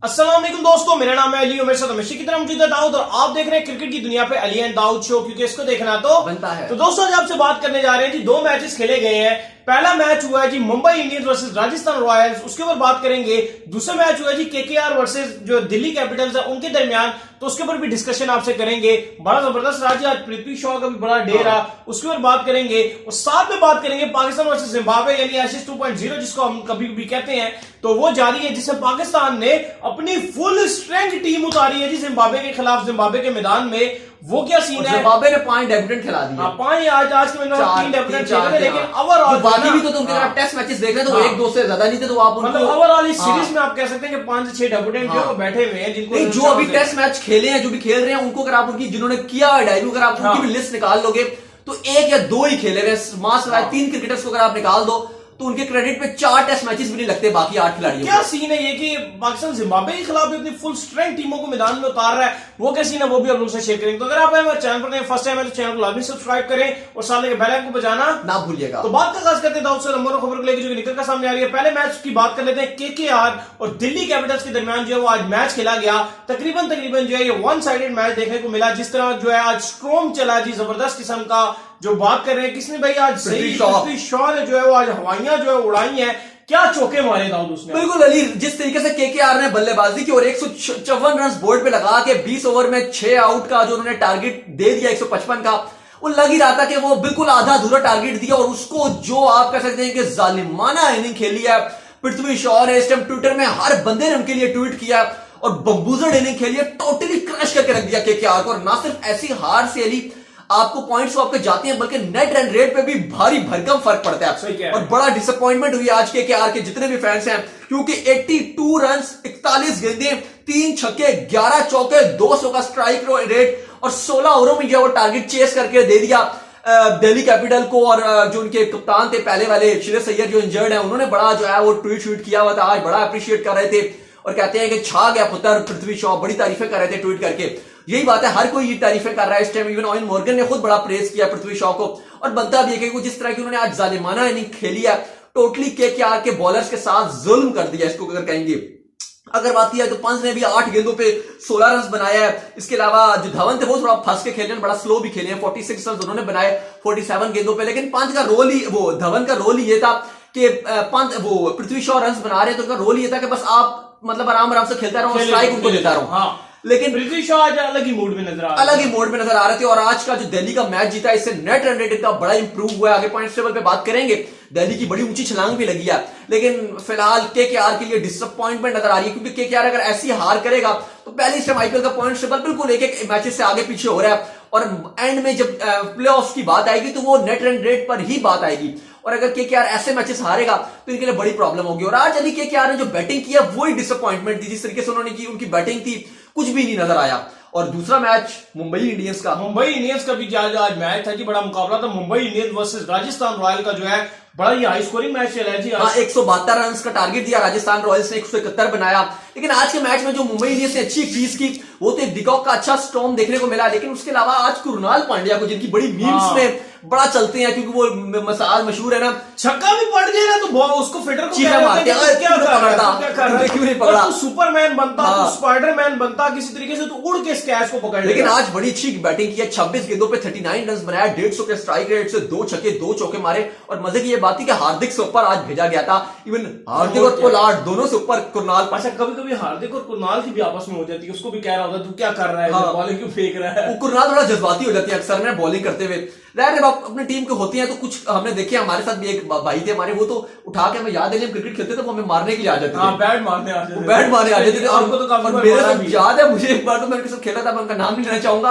अस्सलाम वालेकुम दोस्तों, मेरा नाम है अली और मेरे साथ हमेशा की तरह मौजूद है दाऊद और आप देख रहे हैं क्रिकेट की दुनिया पे अली एंड दाऊद शो, क्योंकि इसको देखना तो बनता है। तो दोस्तों आज आपसे बात करने जा रहे हैं जी। दो मैचेस खेले गए हैं। पहला मैच हुआ है जी Mumbai Indians versus Rajasthan Royals, उसके ऊपर बात करेंगे। दूसरा मैच हुआ है जी केकेआर वर्सेस जो दिल्ली कैपिटल्स है उनके दरमियान, तो उसके ऊपर भी डिस्कशन आपसे करेंगे। बड़ा जबरदस्त राज्य आज पृथ्वी शॉ का भी बड़ा डे रहा, उसके ऊपर बात करेंगे। और साथ में बात करेंगे पाकिस्तान वर्सेस जिम्बाब्वे यानी एशेज 2.0 जिसको हम कभी भी कहते हैं, तो वो जारी है जिसमें पाकिस्तान ने अपनी फुल स्ट्रेंथ टीम उतारी है जी जिम्बाब्वे के खिलाफ जिम्बाब्वे के मैदान में। वो क्या सीन है? जिम्बाब्वे ने 5 डेब्यूटेंट खिला दिए। पांच आज के मैदान में 3 डेब्यूटेंट खेले, लेकिन ओवरऑल बाकी भी तो तुम टेस्ट मैचेस देख रहे थे, वो 1-2 से ज्यादा नहीं थे, तो आप मतलब ओवरऑल इस सीरीज में आप कह सकते हैं कि 5 से 6 डेब्यूटेंट जो बैठे हुए हैं, जिनको जो अभी टेस्ट मैच खेले हैं, जो भी खेल रहे हैं, उनको अगर आप उनकी जिन्होंने किया डेब्यू, अगर आप उनकी भी लिस्ट निकाल लोगे तो 1 या 2 ही खेले हुए। मास 3 क्रिकेटर्स को अगर आप निकाल दो तो उनके क्रेडिट पे 4 टेस्ट मैचेस भी नहीं लगते बाकी 8 खिलाड़ियों। क्या सीन है ये कि पाकिस्तान जिम्बाब्वे के खिलाफ अपनी फुल स्ट्रेंथ टीमों को मैदान में उतार रहा है, वो क्या सीन है वो भी आप लोगों से शेयर करेंगे। तो अगर आप हमारे चैनल पर फर्स्ट टाइम है तो चैनल को लाजमी सब्सक्राइब करें और साथ में बेल आइकन को बजाना ना भूलिएगा। तो बात का खास करते हैं दाऊद से नंबर खबर को लेकर जो निकल कर सामने आ रही है। पहले मैच की बात कर लेते हैं। केकेआर और दिल्ली कैपिटल्स के दरमियान जो है वो आज मैच खेला गया। तकरीबन जो है ये वन साइडेड मैच देखने को मिला। जिस तरह जो है आज स्ट्रॉन्ग चला जी, जबरदस्त किस्म का जो बात कर रहे हैं किसने भाई आज सही पृथ्वी शॉ ने जो है वो आज हवाइयां जो है उड़ाई हैं। क्या चौके मारे दाऊद उसने। बिल्कुल अली, जिस तरीके से केकेआर ने बल्लेबाजी की और 154 रन बोर्ड पे लगा के 20 ओवर में 6 आउट का जो उन्होंने टारगेट दे दिया 155 का, वो लग ही रहा था कि वो बिल्कुल आधा अधूरा टारगेट दिया। और उसको जो आप कह सकते हैं कि जालिमाना इनिंग खेली है पृथ्वी शॉ ने। इस टाइम ट्विटर में हर बंदे ने उनके लिए ट्वीट किया और बम्बूजर इनिंग खेली है, टोटली क्रश करके रख दिया केकेआर को। और ना सिर्फ ऐसी हार से अली आपको पॉइंट्स आपके जाते हैं, बल्कि नेट रन रेट पे भी भारी भरकम फर्क पड़ता है। और बड़ा डिसअपॉइंटमेंट हुई आज केकेआर के जितने भी फैंस हैं, क्योंकि 82 रन 41 गेंदें 3 छक्के 11 चौके 200 का स्ट्राइक रेट और 16 ओवरों में जो वो टारगेट चेस करके दे दिया दिल्ली कैपिटल को। और जो उनके कप्तान थे पहले वाले श्रेयस अय्यर जो इंजर्ड है, उन्होंने बड़ा जो है वो ट्वीट किया हुआ था आज, बड़ा अप्रिशिएट कर रहे थे और कहते हैं कि छा गया पुत्र पृथ्वी शॉ, बड़ी तारीफें कर रहे थे ट्वीट करके। यही बात है, हर कोई ये तारीफें कर रहा है इस टाइम। इवन ऑयन मॉर्गन ने खुद बड़ा प्रेस किया पृथ्वी शॉ को। और बनता भी है कि जिस तरह की उन्होंने आज जालिमाना इनिंग खेली है, टोटली केकेआर के बॉलर्स के साथ जुल्म कर दिया इसको अगर कहेंगे। अगर बात किया तो पंच ने भी 8 गेंदों पे 16 रन बनाया है। इसके अलावा जो धवन थे वो थोड़ा फंस के खेले, बड़ा स्लो भी खेले हैं। 46 रन उन्होंने बनाए 47 गेंदों पे। लेकिन पंच का रोल ही वो धवन का रोल ही ये था कि पंत वो पृथ्वी शॉ रन बना रहे तो उनका रोल ये था कि बस आप मतलब आराम से खेलता रहो, स्ट्राइक उनको देता रहो। हाँ। लेकिन पृथ्वी शॉ आज अलग ही मूड में नजर आ रहे थे। और आज का जो दिल्ली का मैच जीता, इससे नेट रन रेट का बड़ा इंप्रूव हुआ है। आगे पॉइंट्स टेबल पे बात करेंगे, दिल्ली की बड़ी ऊंची छलांग भी लगी है। लेकिन फिलहाल केकेआर के लिए डिसअपॉइंटमेंट नजर आ रही है, क्योंकि केकेआर अगर ऐसी हार करेगा तो पहली टाइम आईपीएल का पॉइंट्स टेबल बिल्कुल एक मैचेस से आगे पीछे हो रहा है। और एंड में जब प्लेऑफ्स की बात आएगी तो वो नेट रन रेट पर ही बात आएगी। और अगर केकेआर ऐसे मैचेस हारेगा तो इनके लिए बड़ी प्रॉब्लम होगी। और आज यदि केकेआर ने जो बैटिंग किया वही डिसअपॉइंटमेंट थी, जिस तरीके से उन्होंने की, उनकी बैटिंग थी कुछ भी नहीं नजर आया। और दूसरा मैच मुंबई इंडियंस का भी आज मैच था जी, बड़ा मुकाबला था। Mumbai Indians versus Rajasthan royal का जो है बड़ा ही हाई स्कोरिंग मैच चला है जी। 172 रन का टारगेट दिया राजस्थान रॉयल्स ने, 171 बनाया। लेकिन आज के मैच में जो मुंबई इंडियंस ने अच्छी फीस की वो तो डिकॉक का अच्छा स्टॉर्म देखने को मिला। लेकिन उसके अलावा आज कुरनाल पांड्या को, जिनकी बड़ी मीम्स में बड़ा चलते हैं क्योंकि वो मसाल मशहूर है ना, छक्का भी पड़ गया ना तो उसको फिटर को चीरा मारते हैं, क्या पकड़ता क्यों नहीं पकड़ा? तो सुपरमैन बनता, तो स्पाइडरमैन बनता किसी तरीके से, तो उड़ के इस कैच को पकड़। लेकिन आज बड़ी अच्छी बैटिंग की है, 26 गेंदों पे 39 रन बनाया, 150 के स्ट्राइक रेट से 2 छक्के 2 चौके मारे। और मजे की ये बात थी कि हार्दिक से ऊपर आज भेजा गया था। इवन हार्दिक और पोलार्ड दोनों से ऊपर कुरनाल। अच्छा, कभी कभी हार्दिक और कुरनाल की भी आपस में हो जाती है, उसको भी कह रहा होता तू क्या कर रहा है, बॉलिंग क्यों फेंक रहा है। वो कुरनाल थोड़ा जज्बाती हो जाती है अक्सर में बॉलिंग करते हुए। जब आप अपनी टीम के होती हैं तो कुछ हमने देखे, हमारे साथ भी एक भाई थे हमारे, वो तो उठा के हमें याद है जब क्रिकेट खेलते थे वो हमें मारने के लिए आ जाते थे। बैट मारने आ जाते थे। और मेरे साथ याद है, मुझे एक बार तो मैं उनके साथ खेला था, मैं उनका नाम नहीं लेना चाहूंगा।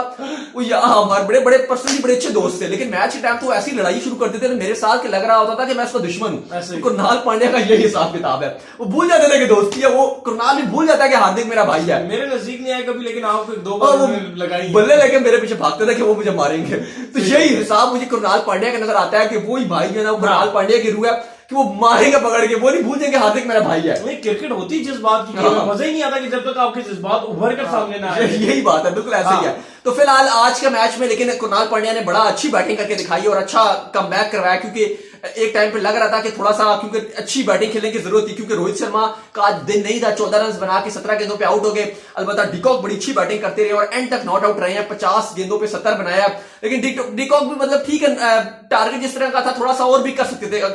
वो हमारे बड़े बड़े पर्सनली बड़े अच्छे दोस्त थे। लेकिन मैच के टाइम तो ऐसी लड़ाई शुरू कर देते थे मेरे साथ कि लग रहा होता था कि मैं उसका दुश्मन हूँ। कुरनाल पांड्या का यही हिसाब किताब है, वो भूल जाते थे कि दोस्ती है। वो कुरनाल भी भूल जाता है कि हार्दिक मेरा भाई है। मेरे नजदीक नहीं आया कभी, लेकिन आपको 2 बार लगाई बल्ले लेके मेरे पीछे भागते थे कि वो मुझे मारेंगे। तो यही हिसाब मुझे कुरनाल पांड्या का नजर आता है कि वो ही भाई है ना, कुरनाल पांड्या की रूह है कि वो मारेंगे पकड़ के, वो नहीं भूलेंगे हार्दिक मेरा भाई है। क्रिकेट होती जज्बात की, मजा ही नहीं आता कि जब तक आपके जज्बात उभर कर सामने ना आए। यही बात है, बिल्कुल ऐसे ही है। तो फिलहाल आज के मैच में लेकिन कुरनाल पांड्या ने बड़ा अच्छी बैटिंग करके दिखाई और अच्छा कमबैक करवाया, क्योंकि एक टाइम पे लग रहा था कि थोड़ा सा क्योंकि अच्छी बैटिंग खेलने की जरूरत थी, क्योंकि रोहित शर्मा का आज दिन नहीं था, 14 रन बना के 17 गेंदों पे आउट हो गए। अलबत्ता डिकॉक बड़ी अच्छी बैटिंग करते रहे और एंड तक नॉट आउट रहे हैं, 50 गेंदों पे 70 बनाया। लेकिन डिकॉक भी मतलब ठीक है, टारगेट जिस तरह का था थोड़ा सा और भी कर सकते थे,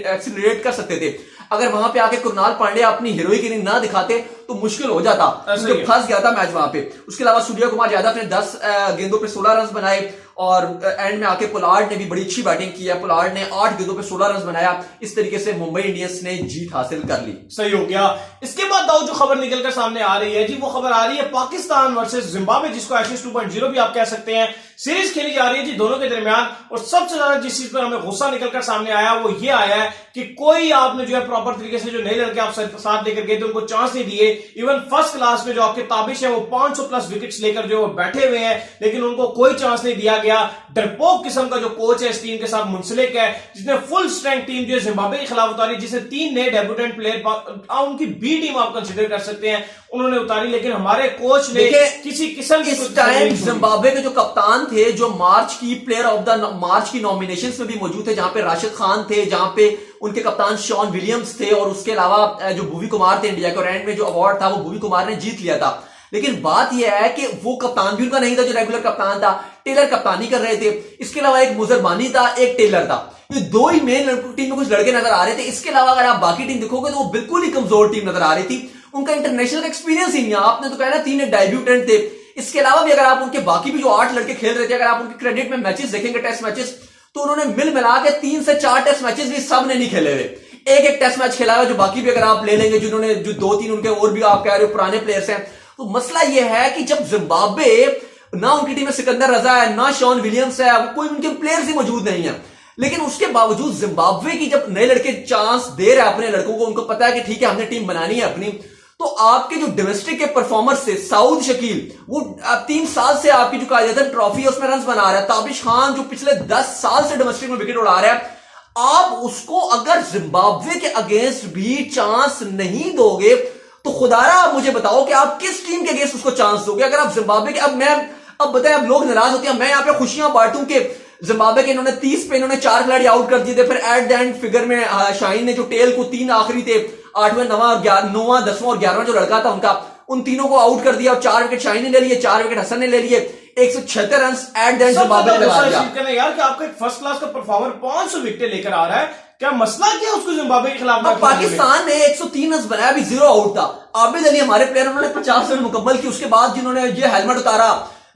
एक्सीलरेट कर सकते थे। अगर वहां पे आके कुरनाल पांड्या अपनी हीरोइक इनिंग ना दिखाते तो मुश्किल हो जाता, क्योंकि फंस गया था मैच वहां पे। उसके अलावा सूर्य कुमार यादव ने 10 गेंदों पे 16 रन बनाए और एंड में आके पोलार्ड ने भी बड़ी अच्छी बैटिंग की है। पोलार्ड ने 8 गेंदों पे 16 रन बनाया। इस तरीके से मुंबई इंडियंस ने जीत हासिल कर ली। सही हो गया। इसके बाद दाऊद जो खबर निकलकर सामने आ रही है जी, वो खबर आ रही है पाकिस्तान वर्सेस जिम्बाब्वे, जिसको एशेज 2.0 भी आप कह सकते हैं। सीरीज खेली जा रही है जी दोनों के दरमियान, और सबसे ज्यादा जिस चीज पर हमें गुस्सा निकलकर सामने आया वो ये आया है कि कोई आपने जो है प्रॉपर तरीके से जो नए लड़के आप साथ लेकर गए थे उनको चांस नहीं दिए। इवन फर्स्ट क्लास में जो आपके ताबिश है वो 500 प्लस विकेट्स लेकर जो बैठे हुए हैं, लेकिन उनको कोई चांस नहीं दिया गया। डरपोक किस्म का जो कोच है इस टीम के साथ मुंसलिक है, जिसने फुल स्ट्रेंथ टीम जो है जिम्बाब्वे के खिलाफ उतारी, जिसने 3 नए डेब्यूटेंट प्लेयर, उनकी बी टीम आप कंसिडर कर सकते हैं, उन्होंने उतारी। लेकिन हमारे कोच ने किसी किस्म की इस टाइम जिम्बाब्वे के जो कप्तान थे, जो मार्च की प्लेयर ऑफ द मार्च की नॉमिनेशंस में भी मौजूद थे, जहां पे राशिद खान थे, जहां पे उनके कप्तान शॉन विलियम्स थे, और उसके अलावा जो भुवी कुमार थे इंडिया के, एंड में जो अवार्ड था वो भुवी कुमार ने जीत लिया था। लेकिन बात यह है कि वो कप्तान भी उनका नहीं था जो रेगुलर कप्तान था, टेलर कप्तानी कर रहे थे। इसके अलावा एक मुजरबानी था, एक टेलर था। ये दो ही मेन टीम में कुछ लड़के नजर आ रहे थे। इसके अलावा अगर आप बाकी टीम देखोगे तो वो बिल्कुल ही कमजोर टीम नजर आ रही थी। उनका इंटरनेशनल एक्सपीरियंस ही नहीं है। आपने तो कहना 3 डेब्यूटेंट थे। इसके अलावा भी अगर आप उनके बाकी भी जो 8 लड़के खेल रहे थे, अगर आप उनके क्रेडिट में मैचेस देखेंगे, टेस्ट मैचेस, तो उन्होंने मिल मिला के 3 से 4 टेस्ट मैचेस भी सब ने नहीं खेले हुए। एक टेस्ट मैच खेला है, जो बाकी भी अगर आप ले लेंगे, जिन्होंने जो 2-3 उनके और भी आप कह रहे हो पुराने प्लेयर्स हैं। तो मसला यह है कि जब जिम्बाब्वे, ना उनकी टीम में सिकंदर रजा है, ना शॉन विलियम्स है, कोई उनके प्लेयर्स ही मौजूद नहीं है, लेकिन उसके बावजूद जिम्बाब्वे की जब नए लड़के चांस दे रहे हैं अपने लड़कों को, उनको पता है कि ठीक है हमने टीम बनानी है अपनी, तो आपके जो डोमेस्टिक के परफॉर्मर्स थे, साउद शकील, वो 3 साल से आपकी जो कायदेतन ट्रॉफी है उसमें रन बना रहा है। ताबिश खान जो पिछले 10 साल से डोमेस्टिक में विकेट उड़ा रहा है, आप उसको अगर जिम्बाब्वे के अगेंस्ट भी चांस नहीं दोगे तो खुदारा आप मुझे बताओ कि आप किस टीम के अगेंस्ट उसको चांस दोगे। अगर आप जिम्बाब्वे के, अब बताएं, अब लोग नाराज होते हैं, मैं यहां पे खुशियां बांटूं कि जिम्बाब्वे के इन्होंने 30 पे इन्होंने 4 खिलाड़ी आउट कर दिए थे। फिर एट द एंड फिगर में शाहीन ने जो टेल को 3 आखिरी थे, 8वां 9वां 10वां और 11वां जो लड़का था उनका, उन तीनों को आउट कर दिया और 4 विकेट शाहीन ने ले लिए, 4 विकेट हसन ने ले लिए। 176 run at the end Zimbabwe ने लगा दिया। यार कि आपका एक फर्स्ट क्लास का परफॉर्मर 500 विकेट लेकर आ रहा है, क्या मसला क्या उसको जिम्बाब्वे के खिलाफ? पाकिस्तान ने 103 रन बनाया, अभी 0 आउट था। आबिद अली हमारे प्लेयर, उन्होंने 50 रन मुकम्मल की। उसके बाद जिन्होंने ये हेलमेट उतारा,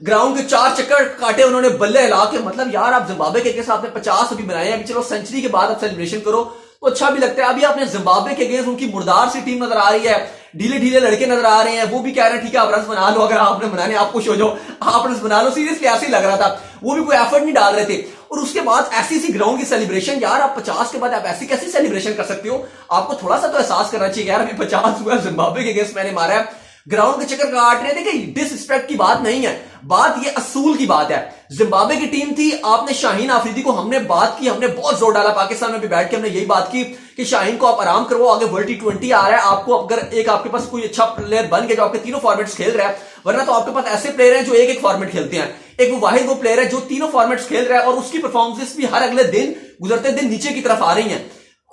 ग्राउंड के 4 चक्कर काटे उन्होंने बल्ले हिला के, मतलब यार आप जिम्बाब्वे के अगेंस्ट आपने 50 अभी बनाए हैं, अभी चलो सेंचुरी के बाद आप सेलिब्रेशन करो तो अच्छा भी लगता है। अभी आपने जिम्बाब्वे के अगेंस्ट उनकी मुर्दार सी टीम नजर आ रही है, ढीले ढीले लड़के नजर आ रहे हैं, वो भी कह रहे हैं ठीक है आप रन बना लो, अगर आपने बनाने आप खुश हो जाओ, आप रन बना लो। सीरियसली ऐसे ही लग रहा था, वो भी कोई एफर्ट नहीं डाल रहे थे। और उसके बाद ऐसी सी ग्राउंड की सेलिब्रेशन, यार आप 50 के बाद आप ऐसी कैसी सेलिब्रेशन कर सकते हो? आपको थोड़ा सा तो एहसास करना चाहिए यार अभी 50 हुआ, जिम्बाब्वे के अगेंस्ट मैंने मारा है, ग्राउंड के चक्कर काट रहे थे। कि डिसरिस्पेक्ट की बात नहीं है, बात ये असूल की बात है। जिम्बाब्वे की टीम थी, आपने शाहीन आफरीदी को, हमने बात की, हमने बहुत जोर डाला पाकिस्तान में भी बैठ के, हमने यही बात की कि शाहीन को आप आराम करो, आगे वर्ल्ड T20 आ रहा है, आपको अगर एक आपके पास कोई अच्छा प्लेयर बन गया जो आपके तीनों फॉर्मेट्स खेल रहा है, वरना तो आपके पास ऐसे प्लेयर हैं जो एक फॉर्मेट खेलते हैं, एक वो वाहिद वो प्लेयर है जो तीनों फॉर्मेट्स खेल रहा है और उसकी परफॉर्मेंस भी हर अगले दिन गुजरते दिन नीचे की तरफ आ रही है।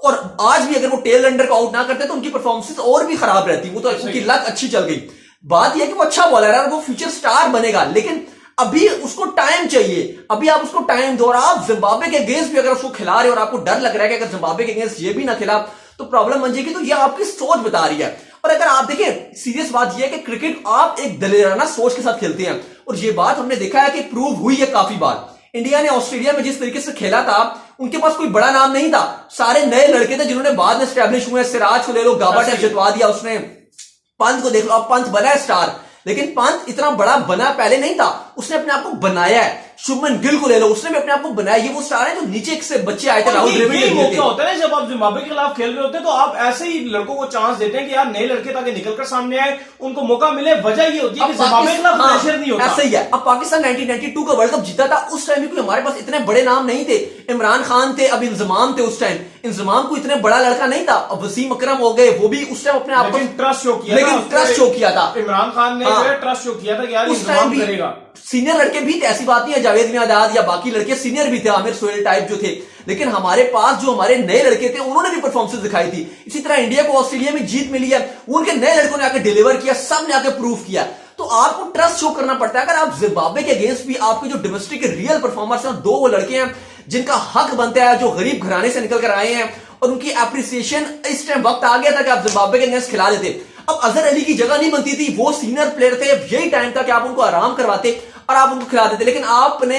और आज भी अगर वो टेल अंडर को आउट ना करते तो उनकी परफॉर्मेंस और भी खराब रहती, वो तो उनकी लक अच्छी चल गई। बात यह कि वो अच्छा बॉलर है और वो फ्यूचर स्टार बनेगा, लेकिन अभी उसको टाइम चाहिए, अभी आप उसको टाइम दो। और आप जिम्बाब्वे के अगेंस्ट भी अगर उसको खिला रहे हो और आपको डर लग रहा है कि अगर जिम्बाब्वे के अगेंस्ट ये भी ना खिला तो प्रॉब्लम बन जाएगी, तो ये आपकी सोच बता रही है। और अगर आप देखें, सीरियस बात यह है कि क्रिकेट आप एक दलेराना सोच के साथ खेलते हैं, और ये बात हमने देखा है कि प्रूव हुई है काफी बार। इंडिया ने ऑस्ट्रेलिया में जिस तरीके से खेला था, उनके पास कोई बड़ा नाम नहीं था, सारे नए लड़के थे जिन्होंने बाद में स्टैब्लिश हुए। सिराज को ले लो, गाबा टेस्ट जितवा दिया उसने, पंत को देख लो, अब पंत बना है स्टार, लेकिन पंत इतना बड़ा बना पहले नहीं था, उसने अपने आप को बनाया है। शुभमन गिल को ले लो, उसने भी अपने आप को बनाया। ये वो स्टार है जो नीचे से बच्चे आए थे, राहुल द्रविड़ मौका होता है जब आप जिम्बाब्वे के खिलाफ खेल रहे होते हैं, तो आप ऐसे ही लड़कों को चांस देते हैं कि यार नए लड़के ताकि निकलकर सामने आए, उनको मौका मिले। वजह ये होती है कि जिम्बाब्वे के खिलाफ प्रेशर नहीं होता। ऐसा ही है। अब पाकिस्तान 1992 का वर्ल्ड कप जीता था, उस टाइम भी हमारे पास इतने बड़े नाम नहीं थे। इमरान खान थे, अब इंजमाम थे उस टाइम, इंजमाम को इतने बड़ा लड़का नहीं था। अब वसीम अकरम हो गए, वो भी उस टाइम अपने आप को ट्रस्ट शो किया, लेकिन ट्रस्ट शो किया था। इमरान खान ने ट्रस्ट शो किया था कि यार इंजमाम करेगा। सीनियर लड़के भी थे, ऐसी बात नहीं है, जावेद मियादाद या बाकी लड़के सीनियर भी थे, आमिर सोहेल टाइप जो थे, लेकिन हमारे पास जो हमारे नए लड़के थे उन्होंने भी परफॉर्मेंस दिखाई थी। इसी तरह इंडिया को ऑस्ट्रेलिया में जीत मिली है, उनके नए लड़कों ने आकर डिलीवर किया, सब ने आकर प्रूव किया। तो आपको ट्रस्ट शो करना पड़ता है। अगर आप जिम्बाब्वे के अगेंस्ट भी आपके जो डोमेस्टिक रियल परफॉर्मर्स हैं, दो वो लड़के हैं जिनका हक बनता है, जो गरीब घराने से निकल कर आए हैं, और उनकी एप्रिसिएशन इस टाइम वक्त आ गया था कि आप जिम्बाब्वे के अगेंस्ट खिला देते। अब अजहर अली की जगह नहीं बनती थी, वो सीनियर प्लेयर थे, यही टाइम था कि आप उनको आराम करवाते और आप उनको खिला देते, लेकिन आपने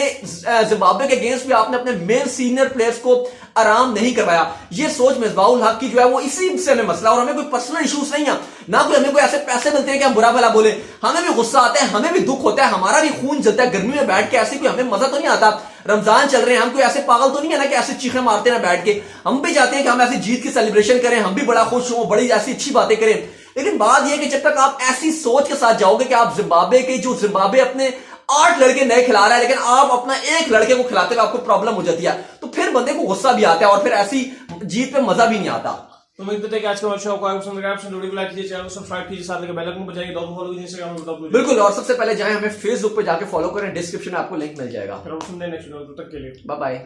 जिम्बाब्वे के अगेंस्ट भी आपने अपने मेन सीनियर प्लेयर्स को आराम नहीं करवाया। ये सोच मिसबाहुल हक की जो है वो इसी से हमें मसला, और हमें कोई पर्सनल इश्यूज नहीं है ना, कोई हमें कोई ऐसे पैसे मिलते हैं कि हम बुरा भला बोले, हमें भी गुस्सा आता है, हमें भी दुख होता है, हमारा भी खून जलता है, गर्मी में बैठ के ऐसे कोई हमें मजा तो नहीं आता। रमजान चल रहे हैं, हम कोई ऐसे पागल तो नहीं है ना कि ऐसे चीखें मारते ना बैठ के, हम भी चाहते हैं कि हम ऐसी जीत की सेलिब्रेशन करें, हम भी बड़ा खुश हों, बड़ी ऐसी अच्छी बातें करें, लेकिन बात यह कि जब तक आप ऐसी सोच के साथ जाओगे कि आप जिम्बाब्वे के, जो जिम्बाब्वे अपने 8 लड़के नए खिला रहा है लेकिन आप अपना एक लड़के को खिलाते हुए आपको प्रॉब्लम हो जाती है, तो फिर बंदे को गुस्सा भी आता है और फिर ऐसी जीत पे मजा भी नहीं आता। तो उम्मीद करते हैं कि आज का शो आपको पसंद आया। वीडियो को लाइक कीजिए, चैनल को सब्सक्राइब कीजिए, साथ में बेल आइकन बजाइए, दोस्तों फॉलो कीजिए इंस्टाग्राम पर। बिल्कुल, और सबसे पहले जाएं हमें फेसबुक पे जाके फॉलो करें, डिस्क्रिप्शन में आपको लिंक मिल जाएगा। फिर हम सुनते हैं नेक्स्ट वीडियो, तब तक के लिए बाय बाय।